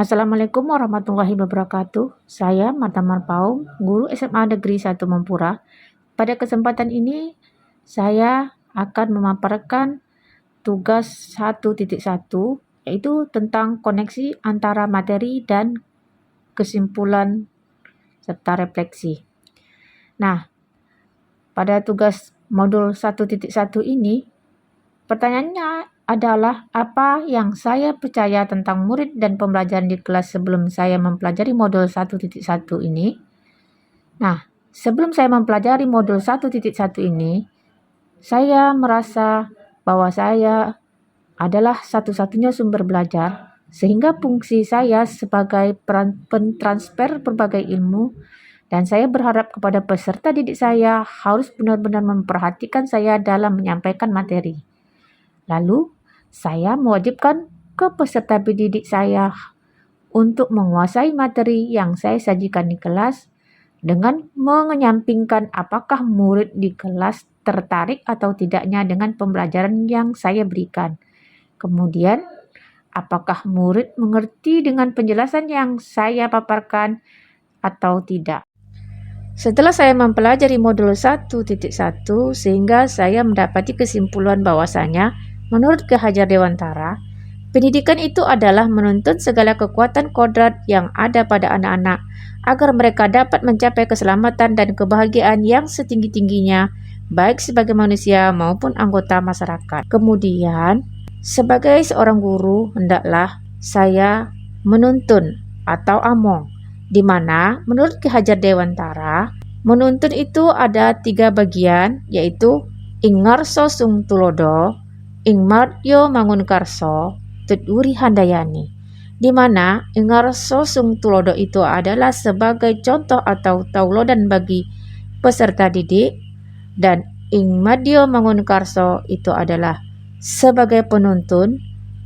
Assalamualaikum warahmatullahi wabarakatuh. Saya Marta Marpaung, guru SMA Negeri 1 Mempura. Pada kesempatan ini, saya akan memaparkan tugas 1.1, yaitu tentang koneksi antara materi dan kesimpulan serta refleksi. Nah, pada tugas modul 1.1 ini, pertanyaannya adalah apa yang saya percaya tentang murid dan pembelajaran di kelas sebelum saya mempelajari modul 1.1 ini. Nah, sebelum saya mempelajari modul 1.1 ini, saya merasa bahwa saya adalah satu-satunya sumber belajar, sehingga fungsi saya sebagai pentransfer berbagai ilmu, dan saya berharap kepada peserta didik saya harus benar-benar memperhatikan saya dalam menyampaikan materi. Lalu, saya mewajibkan ke peserta didik saya untuk menguasai materi yang saya sajikan di kelas dengan menyampingkan apakah murid di kelas tertarik atau tidaknya dengan pembelajaran yang saya berikan. Kemudian, apakah murid mengerti dengan penjelasan yang saya paparkan atau tidak. Setelah saya mempelajari modul 1.1 sehingga saya mendapati kesimpulan bahwasanya menurut Ki Hajar Dewantara, pendidikan itu adalah menuntut segala kekuatan kodrat yang ada pada anak-anak agar mereka dapat mencapai keselamatan dan kebahagiaan yang setinggi-tingginya, baik sebagai manusia maupun anggota masyarakat. Kemudian, sebagai seorang guru, hendaklah saya menuntun atau among, di mana menurut Ki Hajar Dewantara, menuntun itu ada 3 bagian, yaitu Ingarso Sung Tulodo, Ingmartyo Mangunkarso, Tutwuri Handayani, di mana Ingarso Sung Tulodo itu adalah sebagai contoh atau tauladan bagi peserta didik, dan Ingmadyo Mangunkarso itu adalah sebagai penuntun,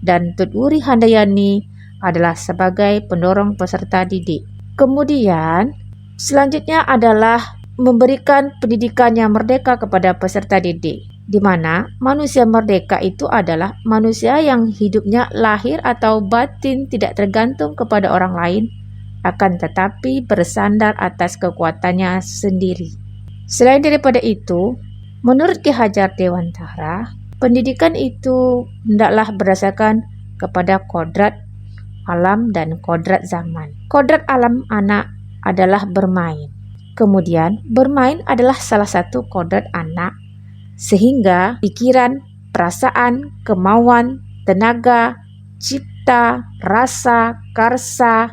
dan Tutwuri Handayani adalah sebagai pendorong peserta didik. Kemudian, selanjutnya adalah memberikan pendidikan yang merdeka kepada peserta didik, di mana manusia merdeka itu adalah manusia yang hidupnya lahir atau batin tidak tergantung kepada orang lain, akan tetapi bersandar atas kekuatannya sendiri. Selain daripada itu, menurut Ki Hajar Dewantara, pendidikan itu hendaklah berdasarkan kepada kodrat alam dan kodrat zaman. Kodrat alam anak adalah bermain. Kemudian, bermain adalah salah satu kodrat anak, sehingga pikiran, perasaan, kemauan, tenaga, cipta, rasa, karsa,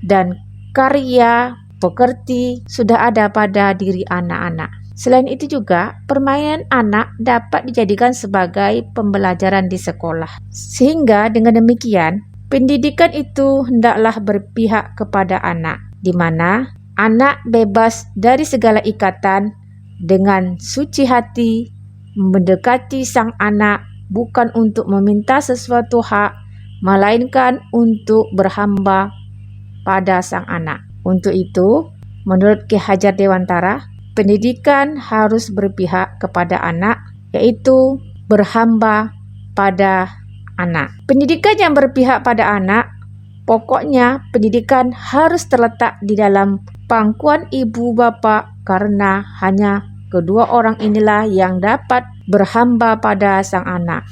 dan karya, pekerti sudah ada pada diri anak-anak. Selain itu juga, permainan anak dapat dijadikan sebagai pembelajaran di sekolah. Sehingga dengan demikian, pendidikan itu hendaklah berpihak kepada anak, di mana anak bebas dari segala ikatan dengan suci hati, mendekati sang anak bukan untuk meminta sesuatu hak, melainkan untuk berhamba pada sang anak. Untuk itu, menurut Ki Hajar Dewantara, pendidikan harus berpihak kepada anak, yaitu berhamba pada anak. Pendidikan yang berpihak pada anak, pokoknya pendidikan harus terletak di dalam pangkuan ibu bapa, karena hanya kedua orang inilah yang dapat berhamba pada sang anak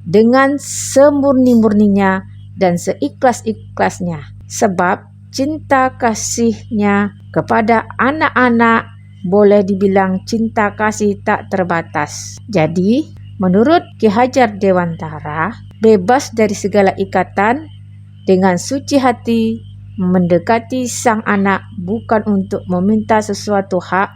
dengan semurni-murninya dan seikhlas-ikhlasnya. Sebab cinta kasihnya kepada anak-anak boleh dibilang cinta kasih tak terbatas. Jadi, menurut Ki Hajar Dewantara, bebas dari segala ikatan, dengan suci hati, mendekati sang anak bukan untuk meminta sesuatu hak,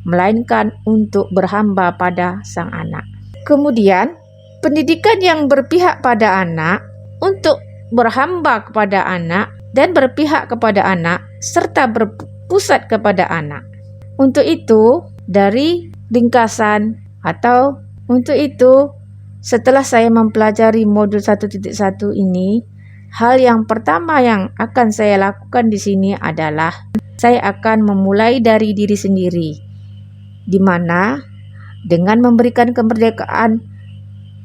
melainkan untuk berhamba pada sang anak. Kemudian, pendidikan yang berpihak pada anak, untuk berhamba kepada anak, dan berpihak kepada anak, serta berpusat kepada anak. Untuk itu, dari ringkasan atau untuk itu, setelah saya mempelajari modul 1.1 ini, hal yang pertama yang akan saya lakukan di sini adalah saya akan memulai dari diri sendiri, di mana dengan memberikan kemerdekaan,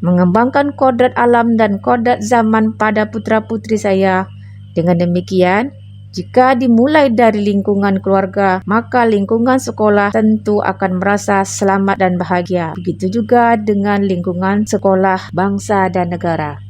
mengembangkan kodrat alam dan kodrat zaman pada putra-putri saya, Dengan demikian, jika dimulai dari lingkungan keluarga, maka lingkungan sekolah tentu akan merasa selamat dan bahagia. Begitu juga dengan lingkungan sekolah bangsa dan negara.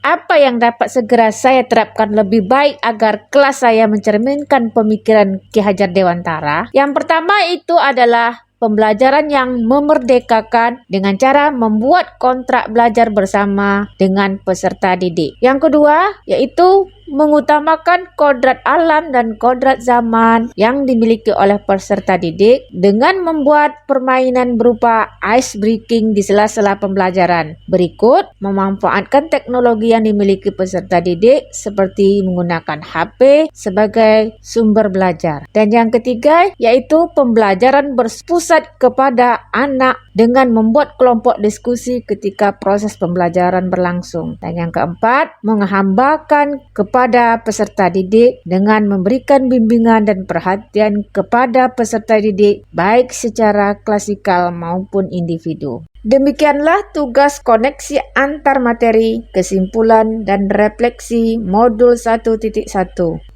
Apa yang dapat segera saya terapkan lebih baik agar kelas saya mencerminkan pemikiran Ki Hajar Dewantara? Yang pertama itu adalah pembelajaran yang memerdekakan dengan cara membuat kontrak belajar bersama dengan peserta didik. Yang kedua yaitu mengutamakan kodrat alam dan kodrat zaman yang dimiliki oleh peserta didik dengan membuat permainan berupa ice breaking di sela-sela pembelajaran. Berikut, memanfaatkan teknologi yang dimiliki peserta didik seperti menggunakan HP sebagai sumber belajar. Dan yang ketiga yaitu pembelajaran berpusat kepada anak dengan membuat kelompok diskusi ketika proses pembelajaran berlangsung. Dan yang keempat, menghambakan kepada peserta didik dengan memberikan bimbingan dan perhatian kepada peserta didik baik secara klasikal maupun individu. Demikianlah tugas koneksi antar materi, kesimpulan dan refleksi modul 1.1.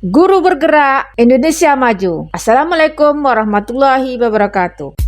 Guru bergerak, Indonesia maju. Assalamualaikum warahmatullahi wabarakatuh.